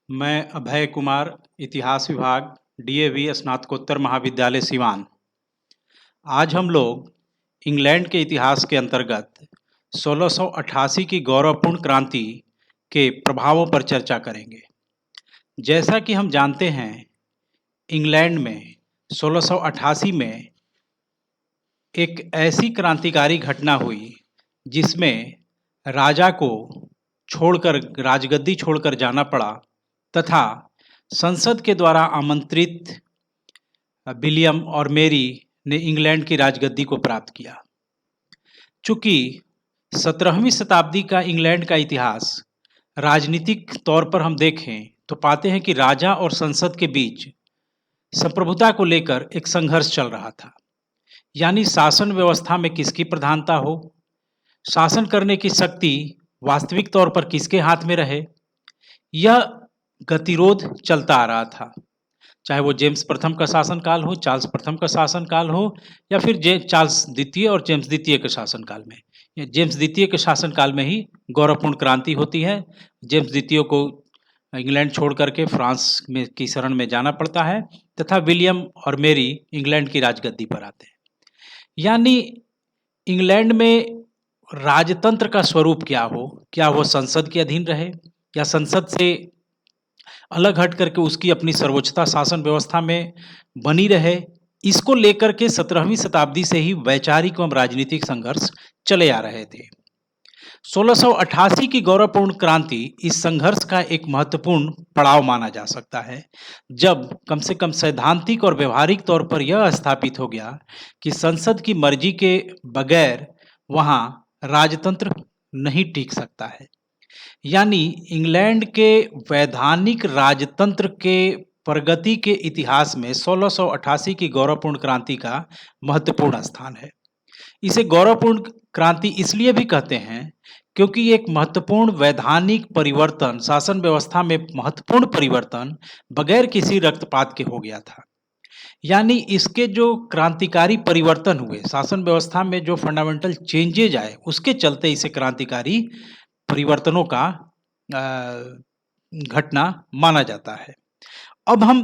मैं अभय कुमार, इतिहास विभाग, डीएवी स्नातकोत्तर महाविद्यालय सिवान। आज हम लोग इंग्लैंड के इतिहास के अंतर्गत 1688 की गौरवपूर्ण क्रांति के प्रभावों पर चर्चा करेंगे। जैसा कि हम जानते हैं, इंग्लैंड में 1688 में एक ऐसी क्रांतिकारी घटना हुई जिसमें राजा को छोड़कर राजगद्दी छोड़कर जाना पड़ा तथा संसद के द्वारा आमंत्रित विलियम और मेरी ने इंग्लैंड की राजगद्दी को प्राप्त किया। चूंकि 17वीं शताब्दी का इंग्लैंड का इतिहास राजनीतिक तौर पर हम देखें तो पाते हैं कि राजा और संसद के बीच संप्रभुता को लेकर एक संघर्ष चल रहा था। यानी शासन व्यवस्था में किसकी प्रधानता हो, शासन करने की शक्ति वास्तविक तौर पर किसके हाथ में रहे, यह गतिरोध चलता आ रहा था। चाहे वो जेम्स प्रथम का शासनकाल हो, चार्ल्स प्रथम का शासनकाल हो, या फिर चार्ल्स द्वितीय और जेम्स द्वितीय के शासनकाल में। जेम्स द्वितीय के शासनकाल में ही गौरवपूर्ण क्रांति होती है। जेम्स द्वितीय को इंग्लैंड छोड़ करके फ्रांस में की शरण में जाना पड़ता है तथा विलियम और मेरी इंग्लैंड की राजगद्दी पर आते हैं। यानी इंग्लैंड में राजतंत्र का स्वरूप क्या हो, क्या वो संसद के अधीन रहे या संसद से अलग हट करके उसकी अपनी सर्वोच्चता शासन व्यवस्था में बनी रहे, इसको लेकर के 17वीं शताब्दी से ही वैचारिक एवं राजनीतिक संघर्ष चले आ रहे थे। 1688 की गौरवपूर्ण क्रांति इस संघर्ष का एक महत्वपूर्ण पड़ाव माना जा सकता है, जब कम से कम सैद्धांतिक और व्यवहारिक तौर पर यह स्थापित हो गया कि संसद की मर्जी के बगैर वहाँ राजतंत्र नहीं टिक सकता है। यानी इंग्लैंड के वैधानिक राजतंत्र के प्रगति के इतिहास में 1688 की गौरवपूर्ण क्रांति का महत्वपूर्ण स्थान है। इसे गौरवपूर्ण क्रांति इसलिए भी कहते हैं क्योंकि एक महत्वपूर्ण वैधानिक परिवर्तन, शासन व्यवस्था में महत्वपूर्ण परिवर्तन बगैर किसी रक्तपात के हो गया था। यानी इसके जो क्रांतिकारी परिवर्तन हुए, शासन व्यवस्था में जो फंडामेंटल चेंजेज आए, उसके चलते इसे क्रांतिकारी परिवर्तनों का घटना माना जाता है। अब हम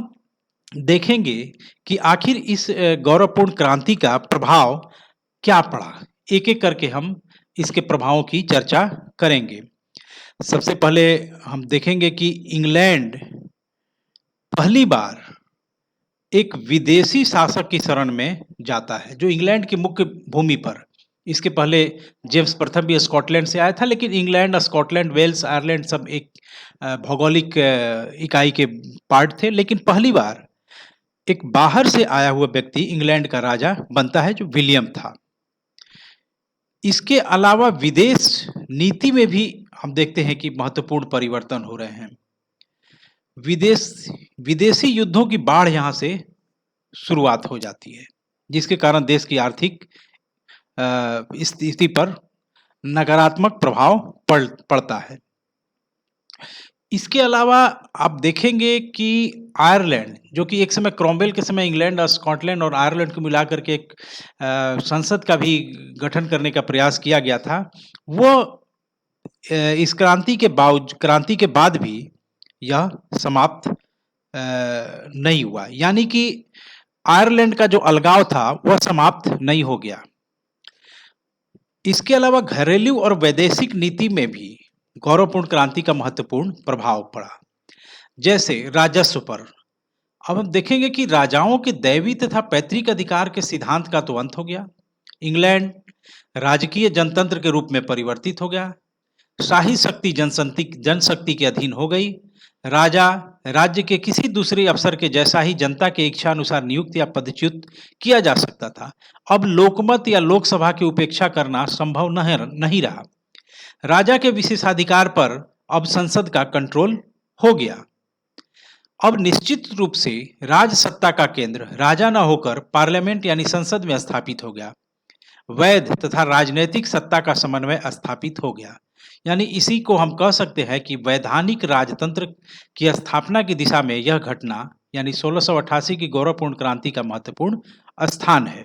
देखेंगे कि आखिर इस गौरवपूर्ण क्रांति का प्रभाव क्या पड़ा। एक एक करके हम इसके प्रभावों की चर्चा करेंगे। सबसे पहले हम देखेंगे कि इंग्लैंड पहली बार एक विदेशी शासक की शरण में जाता है, जो इंग्लैंड की मुख्य भूमि पर। इसके पहले जेम्स प्रथम भी स्कॉटलैंड से आया था, लेकिन इंग्लैंड, स्कॉटलैंड, वेल्स, आयरलैंड सब एक भौगोलिक इकाई के पार्ट थे। लेकिन पहली बार एक बाहर से आया हुआ व्यक्ति इंग्लैंड का राजा बनता है, जो विलियम था। इसके अलावा विदेश नीति में भी हम देखते हैं कि महत्वपूर्ण परिवर्तन हो रहे हैं। विदेशी युद्धों की बाढ़ यहाँ से शुरुआत हो जाती है, जिसके कारण देश की आर्थिक स्थिति पर नकारात्मक प्रभाव पड़ता है। इसके अलावा आप देखेंगे कि आयरलैंड, जो कि एक समय क्रॉमवेल के समय इंग्लैंड और स्कॉटलैंड और आयरलैंड को मिलाकर के एक संसद का भी गठन करने का प्रयास किया गया था, वो इस क्रांति के बाद भी यह समाप्त नहीं हुआ। यानी कि आयरलैंड का जो अलगाव था वह समाप्त नहीं हो गया। इसके अलावा घरेलू और वैदेशिक नीति में भी गौरवपूर्ण क्रांति का महत्वपूर्ण प्रभाव पड़ा। जैसे राजस्व पर अब हम देखेंगे कि राजाओं के दैवी तथा पैतृक अधिकार के सिद्धांत का तो अंत हो गया। इंग्लैंड राजकीय जनतंत्र के रूप में परिवर्तित हो गया। शाही शक्ति जनशक्ति के अधीन हो गई। राजा राज्य के किसी दूसरे अफसर के जैसा ही जनता के इच्छा अनुसार नियुक्त या पदच्युत किया जा सकता था। अब लोकमत या लोकसभा की उपेक्षा करना संभव नहीं रहा। राजा के विशेषाधिकार पर अब संसद का कंट्रोल हो गया। अब निश्चित रूप से राज सत्ता का केंद्र राजा न होकर पार्लियामेंट यानी संसद में स्थापित हो गया। वैध तथा राजनीतिक सत्ता का समन्वय स्थापित हो गया। यानी इसी को हम कह सकते हैं कि वैधानिक राजतंत्र की स्थापना की दिशा में यह घटना यानी 1688 की गौरवपूर्ण क्रांति का महत्वपूर्ण स्थान है।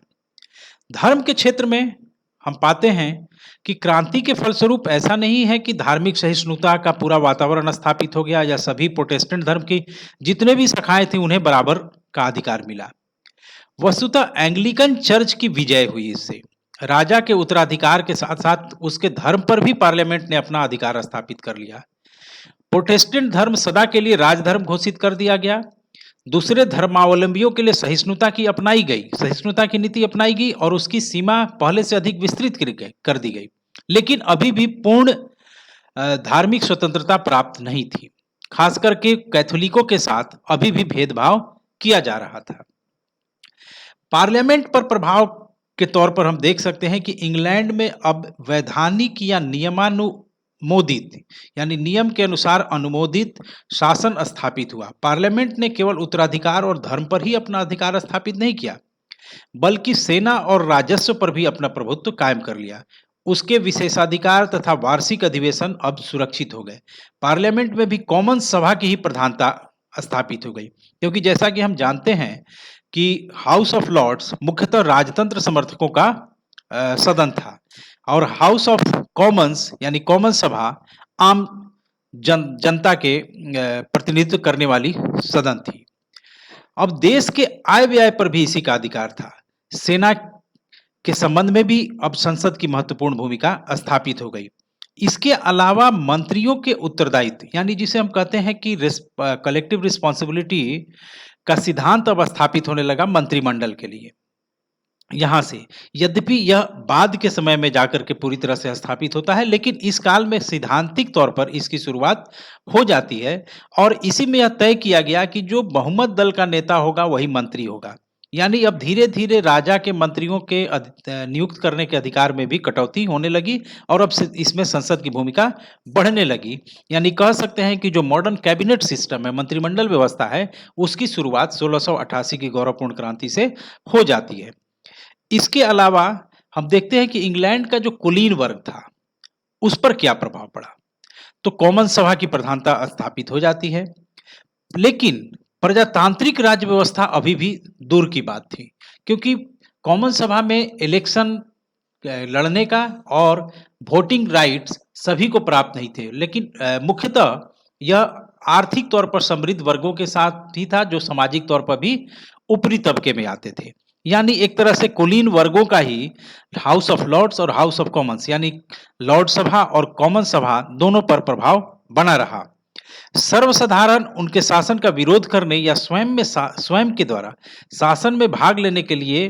धर्म के क्षेत्र में हम पाते हैं कि क्रांति के फलस्वरूप ऐसा नहीं है कि धार्मिक सहिष्णुता का पूरा वातावरण स्थापित हो गया या सभी प्रोटेस्टेंट धर्म की जितने भी शाखाएं थी उन्हें बराबर का अधिकार मिला। वस्तुतः एंग्लिकन चर्च की विजय हुई इससे। राजा के उत्तराधिकार के साथ साथ उसके धर्म पर भी पार्लियामेंट ने अपना अधिकार स्थापित कर लिया। प्रोटेस्टेंट धर्म सदा के लिए राजधर्म घोषित कर दिया गया। दूसरे धर्मावलंबियों के लिए सहिष्णुता की नीति अपनाई गई और उसकी सीमा पहले से अधिक विस्तृत कर दी गई। लेकिन अभी भी पूर्ण धार्मिक स्वतंत्रता प्राप्त नहीं थी। खास करके कैथोलिकों के साथ अभी भी भेदभाव किया जा रहा था। पार्लियामेंट पर प्रभाव के तौर पर हम देख सकते हैं कि इंग्लैंड में अब वैधानिक या नियमानुमोदित यानी नियम के अनुसार अनुमोदित शासन स्थापित हुआ। पार्लियामेंट ने केवल उत्तराधिकार और धर्म पर ही अपना अधिकार स्थापित नहीं किया, बल्कि सेना और राजस्व पर भी अपना प्रभुत्व कायम कर लिया। उसके विशेषाधिकार तथा वार्षिक अधिवेशन अब सुरक्षित हो गए। पार्लियामेंट में भी कॉमन सभा की ही प्रधानता स्थापित हो गई, क्योंकि जैसा कि हम जानते हैं कि हाउस ऑफ लॉर्ड्स मुख्यतः राजतंत्र समर्थकों का सदन था और हाउस ऑफ कॉमन्स यानी कॉमन सभा आम जनता के प्रतिनिधित्व करने वाली सदन थी। अब देश के आय व्यय पर भी इसी का अधिकार था। सेना के संबंध में भी अब संसद की महत्वपूर्ण भूमिका स्थापित हो गई। इसके अलावा मंत्रियों के उत्तरदायित्व यानी जिसे हम कहते हैं कि कलेक्टिव रिस्पॉन्सिबिलिटी का सिद्धांत अब स्थापित होने लगा मंत्रिमंडल के लिए। यहां से यद्यपि यह बाद के समय में जाकर के पूरी तरह से स्थापित होता है, लेकिन इस काल में सैद्धांतिक तौर पर इसकी शुरुआत हो जाती है और इसी में यह तय किया गया कि जो बहुमत दल का नेता होगा वही मंत्री होगा। यानी अब धीरे धीरे राजा के मंत्रियों के नियुक्त करने के अधिकार में भी कटौती होने लगी और अब इसमें संसद की भूमिका बढ़ने लगी। यानी कह सकते हैं कि जो मॉडर्न कैबिनेट सिस्टम है, मंत्रिमंडल व्यवस्था है, उसकी शुरुआत 1688 की गौरवपूर्ण क्रांति से हो जाती है। इसके अलावा हम देखते हैं कि इंग्लैंड का जो कुलीन वर्ग था उस पर क्या प्रभाव पड़ा। तो कॉमन सभा की प्रधानता स्थापित हो जाती है, लेकिन प्रजातांत्रिक राज्य व्यवस्था अभी भी दूर की बात थी, क्योंकि कॉमन सभा में इलेक्शन लड़ने का और वोटिंग राइट्स सभी को प्राप्त नहीं थे। लेकिन मुख्यतः यह आर्थिक तौर पर समृद्ध वर्गों के साथ ही था जो सामाजिक तौर पर भी ऊपरी तबके में आते थे। यानी एक तरह से कुलीन वर्गों का ही हाउस ऑफ लॉर्ड्स और हाउस ऑफ कॉमन्स यानी लॉर्ड सभा और कॉमन सभा दोनों पर प्रभाव बना रहा। सर्वसाधारण उनके शासन का विरोध करने या स्वयं के द्वारा शासन में भाग लेने के लिए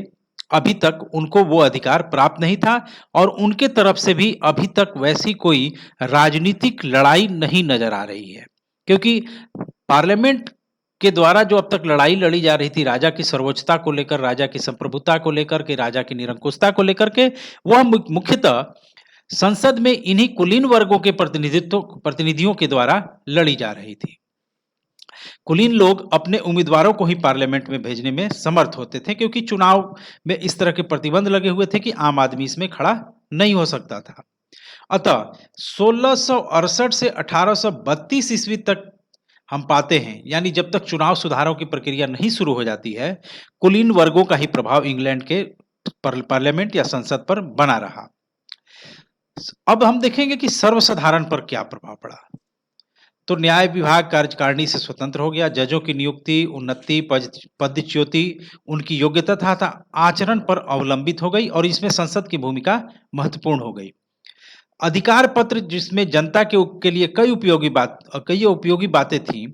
अभी तक उनको वो अधिकार प्राप्त नहीं था और उनके तरफ से भी अभी तक वैसी कोई राजनीतिक लड़ाई नहीं नजर आ रही है, क्योंकि पार्लियामेंट के द्वारा जो अब तक लड़ाई लड़ी जा रही थी राजा की सर्वोच्चता को लेकर, राजा की संप्रभुता को लेकर के, राजा की निरंकुशता को लेकर के, वह मुख्यतः संसद में इन्हीं कुलीन वर्गों के प्रतिनिधियों के द्वारा लड़ी जा रही थी। कुलीन लोग अपने उम्मीदवारों को ही पार्लियामेंट में भेजने में समर्थ होते थे, क्योंकि चुनाव में इस तरह के प्रतिबंध लगे हुए थे कि आम आदमी इसमें खड़ा नहीं हो सकता था। अतः 1668 से 1832 ईस्वी तक हम पाते हैं, यानी जब तक चुनाव सुधारों की प्रक्रिया नहीं शुरू हो जाती है, कुलीन वर्गों का ही प्रभाव इंग्लैंड के पार्लियामेंट या संसद पर बना रहा। अब हम देखेंगे कि सर्वसाधारण पर क्या प्रभाव पड़ा। तो न्याय विभाग कार्यकारिणी से स्वतंत्र हो गया। जजों की नियुक्ति, उन्नति, पदच्युति उनकी योग्यता तथा आचरण पर अवलंबित हो गई और इसमें संसद की भूमिका महत्वपूर्ण हो गई। अधिकार पत्र जिसमें जनता के लिए कई उपयोगी बातें थीं,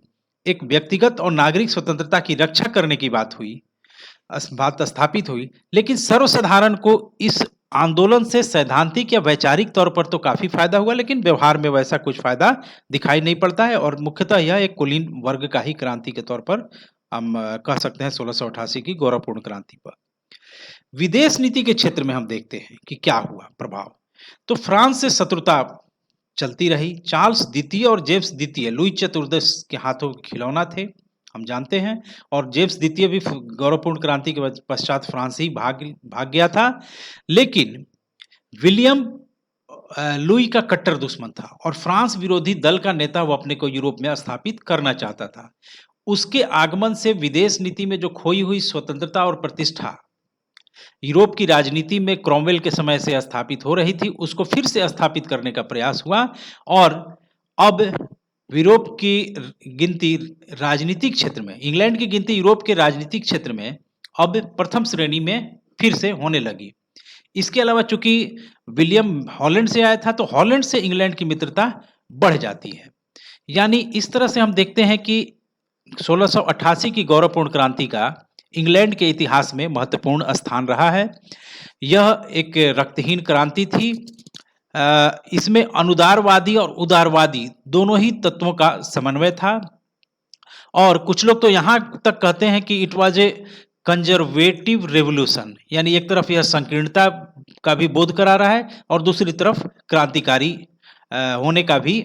एक व्यक्तिगत और नागरिक स्वतंत्रता की रक्षा करने की बात स्थापित हुई, लेकिन सर्वसाधारण को इस आंदोलन से सैद्धांतिक या वैचारिक तौर पर तो काफी फायदा हुआ, लेकिन व्यवहार में वैसा कुछ फायदा दिखाई नहीं पड़ता है और मुख्यतः यह एक कुलीन वर्ग का ही क्रांति के तौर पर हम कह सकते हैं 1688 की गौरवपूर्ण क्रांति पर। विदेश नीति के क्षेत्र में हम देखते हैं कि क्या हुआ प्रभाव। तो फ्रांस से शत्रुता चलती रही। चार्ल्स द्वितीय और जेम्स द्वितीय लुई चतुर्दश के हाथों खिलौना थे, हम जानते हैं, और जेम्स द्वितीय भी गौरवपूर्ण क्रांति के पश्चात फ्रांस ही भाग गया था। लेकिन विलियम लुई का कट्टर दुश्मन था और फ्रांस विरोधी दल का नेता वो अपने को यूरोप में स्थापित करना चाहता था। उसके आगमन से विदेश नीति में जो खोई हुई स्वतंत्रता और प्रतिष्ठा यूरोप की राजनीति में क्रोमवेल के समय से स्थापित हो रही थी, उसको फिर से स्थापित करने का प्रयास हुआ और अब यूरोप की गिनती राजनीतिक क्षेत्र में, इंग्लैंड की गिनती यूरोप के राजनीतिक क्षेत्र में अब प्रथम श्रेणी में फिर से होने लगी। इसके अलावा चूंकि विलियम हॉलैंड से आया था, तो हॉलैंड से इंग्लैंड की मित्रता बढ़ जाती है। यानी इस तरह से हम देखते हैं कि 1688 की गौरवपूर्ण क्रांति का इंग्लैंड के इतिहास में महत्वपूर्ण स्थान रहा है। यह एक रक्तहीन क्रांति थी। इसमें अनुदारवादी और उदारवादी दोनों ही तत्वों का समन्वय था और कुछ लोग तो यहाँ तक कहते हैं कि it was a conservative revolution, यानी एक तरफ यह संकीर्णता का भी बोध करा रहा है और दूसरी तरफ क्रांतिकारी होने का भी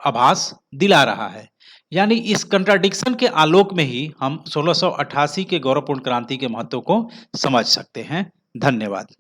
आभास दिला रहा है। यानी इस कंट्राडिक्शन के आलोक में ही हम 1688 के गौरवपूर्ण क्रांति के महत्व को समझ सकते हैं। धन्यवाद।